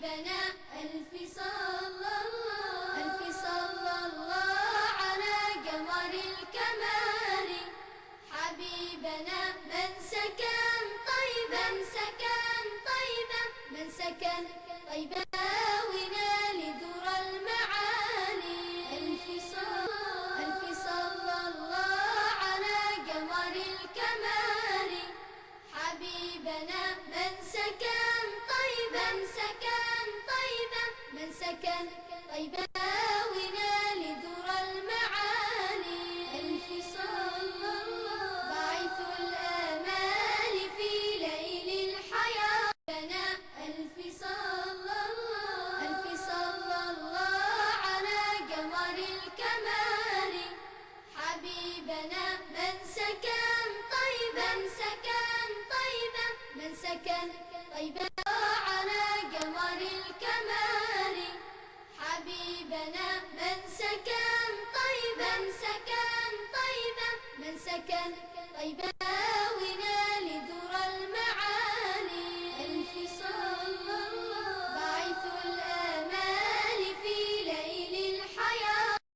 حبيبنا ألف صلى الله على قمر الكمال. حبيبنا من سكن طيبا من سكن طيبا ونال در المعالي. ألف صلى الله على قمر الكمال. حبيبنا من سكن طيبا من سكن طيبا ونال در المعالي. ألف صلى الله باعث الآمال في ليل الحياة. ألف صلى الله على قمر الكمال. حبيبنا من سكن طيبا من سكن طيبا على قمر الكمال. حبيبنا من سكن طيبا من سكن طيبا